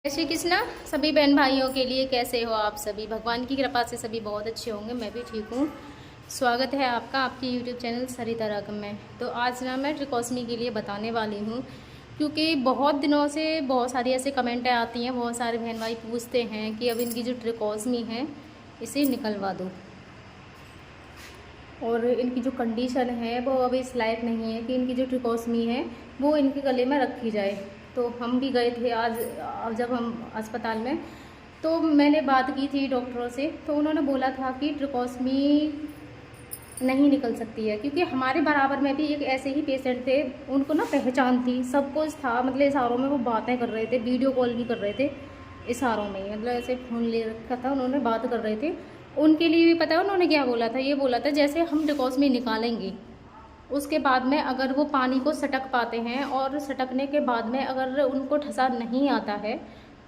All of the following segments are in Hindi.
जय श्री कृष्णा। सभी बहन भाइयों के लिए कैसे हो आप सभी? भगवान की कृपा से सभी बहुत अच्छे होंगे। मैं भी ठीक हूँ। स्वागत है आपका आपके यूट्यूब चैनल सरिता रागम में। तो आज ना मैं ट्रिकोस्मी के लिए बताने वाली हूँ, क्योंकि बहुत दिनों से बहुत सारी ऐसे कमेंटें आती हैं, बहुत सारे बहन भाई पूछते हैं कि अब इनकी जो ट्रिकोस्मी है इसे निकलवा दो, और इनकी जो कंडीशन है वो अब इस लायक नहीं है कि इनकी जो ट्रिकोस्मी है वो इनके गले में रखी जाए। तो हम भी गए थे आज जब हम अस्पताल में, तो मैंने बात की थी डॉक्टरों से, तो उन्होंने बोला था कि ट्रिकोस्मी नहीं निकल सकती है, क्योंकि हमारे बराबर में भी एक ऐसे ही पेशेंट थे, उनको ना पहचान थी, सब कुछ था, मतलब इशारों में वो बातें कर रहे थे, वीडियो कॉल भी कर रहे थे इशारों में ही, मतलब ऐसे फ़ोन ले रखा था उन्होंने, बात कर रहे थे। उनके लिए भी पता है उन्होंने क्या बोला था? ये बोला था जैसे हम ट्रिकोस्मी निकालेंगे उसके बाद में अगर वो पानी को सटक पाते हैं, और सटकने के बाद में अगर उनको ठसा नहीं आता है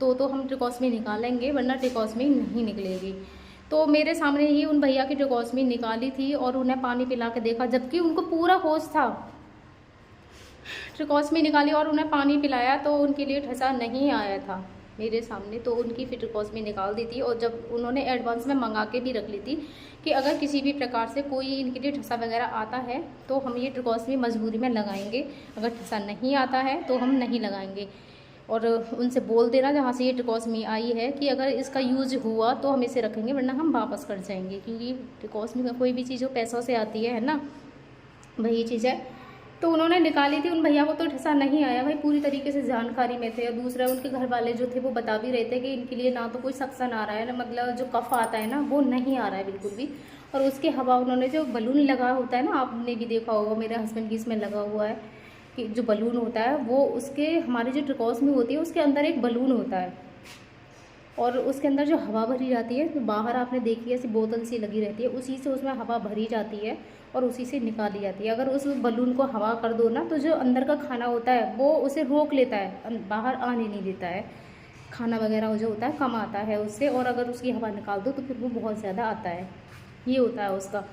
तो हम ट्रिकोस्मी निकालेंगे, वरना ट्रिकोस्मी नहीं निकलेगी। तो मेरे सामने ही उन भैया की ट्रिकोस्मी निकाली थी और उन्हें पानी पिला के देखा, जबकि उनको पूरा होश था। ट्रिकोस्मी निकाली और उन्हें पानी पिलाया तो उनके लिए ठसा नहीं आया था मेरे सामने, तो उनकी फिर ट्रिकोस्मी निकाल दी थी। और जब उन्होंने एडवांस में मंगा के भी रख ली थी कि अगर किसी भी प्रकार से कोई इनके लिए ठसा वगैरह आता है तो हम ये ट्रिकोस्मी मजबूरी में लगाएंगे, अगर ठसा नहीं आता है तो हम नहीं लगाएंगे। और उनसे बोल देना जहाँ से ये ट्रिकोस्मी आई है कि अगर इसका यूज हुआ तो हम इसे रखेंगे, वरना हम वापस कर जाएंगे, क्योंकि ट्रिकोस्मी का कोई भी चीज़ जो पैसों से आती है ना, वही चीज़ है। तो उन्होंने निकाली थी, उन भैया को तो ठसा नहीं आया, भाई पूरी तरीके से जानकारी में थे। और दूसरा उनके घर वाले जो थे वो बता भी रहे थे कि इनके लिए ना तो कोई सक्सन आ रहा है ना, मतलब जो कफ आता है ना वो नहीं आ रहा है बिल्कुल भी। और उसके हवा उन्होंने जो बलून लगा होता है ना, आपने भी देखा होगा, मेरे हस्बैंड की इसमें लगा हुआ है कि जो बलून होता है वो उसके, हमारी जो ट्रिकोस्मी होती है उसके अंदर एक बलून होता है, और उसके अंदर जो हवा भरी जाती है, तो बाहर आपने देखी है ऐसी बोतल सी लगी रहती है, उसी से उसमें हवा भरी जाती है और उसी से निकाली जाती है। अगर उस बलून को हवा कर दो ना, तो जो अंदर का खाना होता है वो उसे रोक लेता है, बाहर आने नहीं देता है। खाना वगैरह जो होता है कम आता है उससे, और अगर उसकी हवा निकाल दो तो फिर वो बहुत ज़्यादा आता है, ये होता है उसका।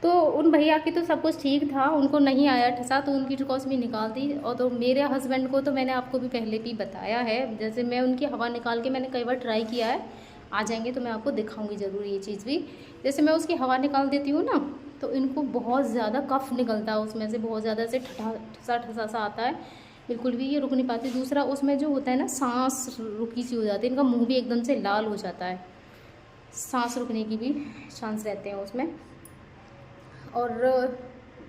तो उन भैया की तो सब कुछ ठीक था, उनको नहीं आया ठसा, तो उनकी ट्रिकोस्मी निकाल दी। और तो मेरे हस्बैंड को तो मैंने आपको भी पहले भी बताया है, जैसे मैं उनकी हवा निकाल के मैंने कई बार ट्राई किया है, आ जाएंगे तो मैं आपको दिखाऊंगी ज़रूर ये चीज़ भी। जैसे मैं उसकी हवा निकाल देती हूँ ना, तो इनको बहुत ज़्यादा कफ निकलता है उसमें से, बहुत ज़्यादा से ठसा ठसा सा आता है, बिल्कुल भी ये रुक नहीं पाती। दूसरा उसमें जो होता है ना, सांस रुकी सी हो जाती है, इनका मुँह भी एकदम से लाल हो जाता है, सांस रुकने की भी चांस रहते हैं उसमें। और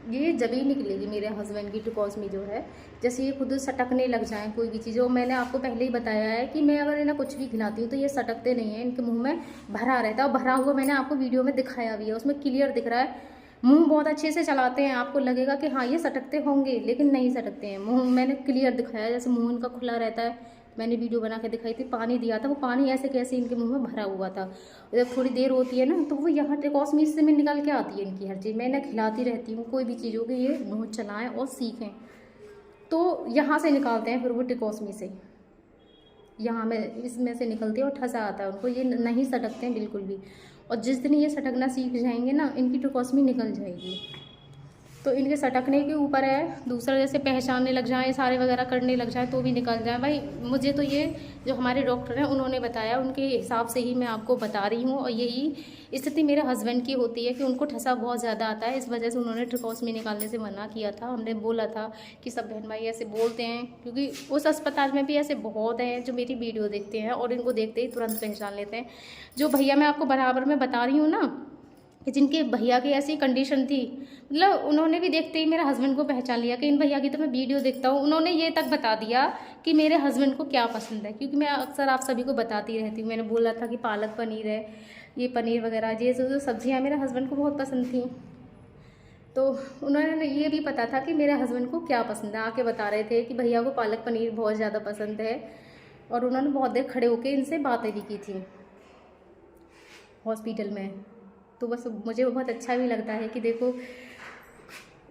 ये जब ही निकलेगी मेरे हस्बैंड की ट्रिकोस्मी जो है, जैसे ये खुद सटकने लग जाएं कोई भी चीज़। और मैंने आपको पहले ही बताया है कि मैं अगर इन्हें कुछ भी खिलाती हूँ तो ये सटकते नहीं हैं, इनके मुंह में भरा रहता है, और भरा हुआ मैंने आपको वीडियो में दिखाया भी है, उसमें क्लियर दिख रहा है। मुंह बहुत अच्छे से चलाते हैं, आपको लगेगा कि हाँ ये सटकते होंगे, लेकिन नहीं सटकते हैं। मुंह मैंने क्लियर दिखाया, जैसे मुंह इनका खुला रहता है, मैंने वीडियो बना के दिखाई थी। पानी दिया था, वो पानी ऐसे कैसे इनके मुंह में भरा हुआ था। जब थोड़ी देर होती है ना, तो वो यहाँ ट्रिकोस्मी से में निकल के आती है इनकी हर चीज़। मैं इन्हें खिलाती रहती हूँ, कोई भी चीज़ हो कि ये मुँह चलाएँ और सीखें, तो यहाँ से निकालते हैं फिर वो ट्रिकोस्मी से, यहाँ में इसमें से निकलती है और ठसा आता है उनको, ये नहीं सटकते हैं बिल्कुल भी। और जिस दिन ये सटकना सीख जाएंगे ना, इनकी ट्रिकोस्मी निकल जाएगी। तो इनके सटकने के ऊपर है। दूसरा जैसे पहचानने लग जाएं, सारे वगैरह करने लग जाएं तो भी निकल जाए। भाई मुझे तो ये जो हमारे डॉक्टर हैं उन्होंने बताया, उनके हिसाब से ही मैं आपको बता रही हूँ। और यही स्थिति मेरे हस्बैंड की होती है कि उनको ठसा बहुत ज़्यादा आता है, इस वजह से उन्होंने ट्रिकोस्मी निकालने से मना किया था। हमने बोला था कि सब बहन भाई ऐसे बोलते हैं, क्योंकि उस अस्पताल में भी ऐसे बहुत हैं जो मेरी वीडियो देखते हैं और इनको देखते ही तुरंत पहचान लेते हैं। जो भैया मैं आपको बराबर में बता रही हूँ ना, कि जिनके भैया की ऐसी कंडीशन थी, मतलब उन्होंने भी देखते ही मेरे हस्बैंड को पहचान लिया कि इन भैया की तो मैं वीडियो देखता हूँ। उन्होंने ये तक बता दिया कि मेरे हस्बैंड को क्या पसंद है, क्योंकि मैं अक्सर आप सभी को बताती रहती हूँ। मैंने बोला था कि पालक पनीर है, ये पनीर वगैरह, ये जो सब्जियाँ मेरे हस्बैंड को बहुत पसंद थी। तो उन्होंने ये भी पता था कि मेरे हस्बैंड को क्या पसंद है, आके बता रहे थे कि भैया को पालक पनीर बहुत ज़्यादा पसंद है। और उन्होंने बहुत देर खड़े होकर इनसे बातें भी की थी हॉस्पिटल में। तो बस मुझे बहुत अच्छा भी लगता है कि देखो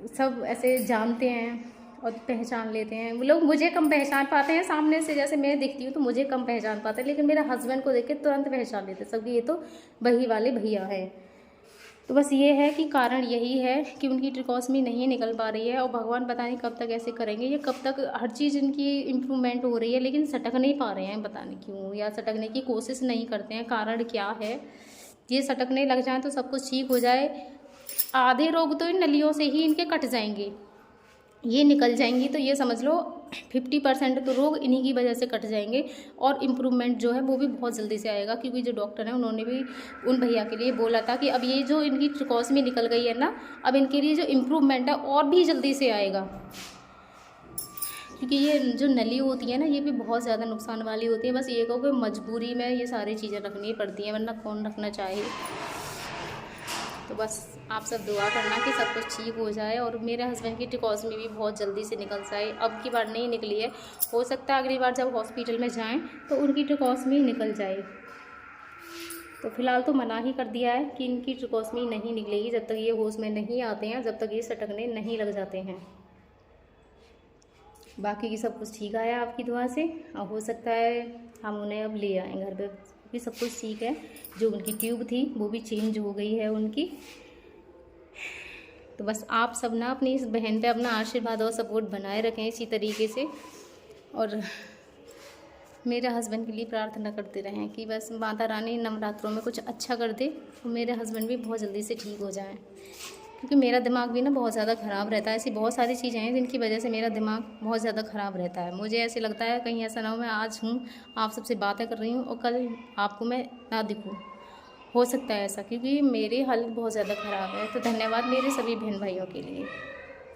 सब ऐसे जानते हैं और पहचान लेते हैं। वो लोग मुझे कम पहचान पाते हैं सामने से, जैसे मैं दिखती हूँ तो मुझे कम पहचान पाते हैं, लेकिन मेरे हस्बैंड को देख के तुरंत पहचान लेते हैं सब कि ये तो वही वाले भैया हैं। तो बस ये है कि कारण यही है कि उनकी ट्रिकोस्मी नहीं निकल पा रही है और भगवान पता नहीं कब तक ऐसे करेंगे, ये कब तक हर चीज़ इनकी इम्प्रूवमेंट हो रही है लेकिन सटक नहीं पा रहे हैं, पता नहीं क्यों, या सटकने की कोशिश नहीं करते हैं, कारण क्या है। ये सटकने लग जाए तो सब कुछ ठीक हो जाए। आधे रोग तो इन नलियों से ही इनके कट जाएंगे, ये निकल जाएंगी तो ये समझ लो 50% तो रोग इन्हीं की वजह से कट जाएंगे और इम्प्रूवमेंट जो है वो भी बहुत जल्दी से आएगा, क्योंकि जो डॉक्टर हैं उन्होंने भी उन भैया के लिए बोला था कि अब ये जो इनकी ट्रिकोस्मी निकल गई है ना, अब इनके लिए जो इम्प्रूवमेंट है और भी जल्दी से आएगा, क्योंकि ये जो नली होती है ना ये भी बहुत ज़्यादा नुकसान वाली होती है। बस ये कहो कि मजबूरी में ये सारी चीज़ें रखनी पड़ती हैं, वरना कौन रखना चाहे। तो बस आप सब दुआ करना कि सब कुछ ठीक हो जाए और मेरे हस्बैंड की ट्रिकोस्मी भी बहुत जल्दी से निकल जाए। अब की बार नहीं निकली है, हो सकता है अगली बार जब हॉस्पिटल में जाएं तो उनकी ट्रिकोस्मी निकल जाए। तो फिलहाल तो मना ही कर दिया है कि इनकी ट्रिकोस्मी नहीं निकलेगी जब तक ये होश में नहीं आते हैं, जब तक ये सटकने नहीं लग जाते हैं। बाकी की सब कुछ ठीक आया आपकी दुआ से, और हो सकता है हम उन्हें अब ले आएँ घर पे भी, सब कुछ ठीक है। जो उनकी ट्यूब थी वो भी चेंज हो गई है उनकी। तो बस आप सब ना अपनी इस बहन पे अपना आशीर्वाद और सपोर्ट बनाए रखें इसी तरीके से, और मेरे हस्बैंड के लिए प्रार्थना करते रहें कि बस माता रानी नवरात्रों में कुछ अच्छा कर दे और मेरे हस्बैंड भी बहुत जल्दी से ठीक हो जाएं, क्योंकि मेरा दिमाग भी ना बहुत ज़्यादा ख़राब रहता है। ऐसी बहुत सारी चीज़ें हैं जिनकी वजह से मेरा दिमाग बहुत ज़्यादा ख़राब रहता है। मुझे ऐसे लगता है कहीं ऐसा ना हो मैं आज हूँ आप सबसे बातें कर रही हूँ और कल आपको मैं ना दिखूँ, हो सकता है ऐसा, क्योंकि मेरी हालत बहुत ज़्यादा ख़राब है। तो धन्यवाद मेरे सभी बहन भाइयों के लिए।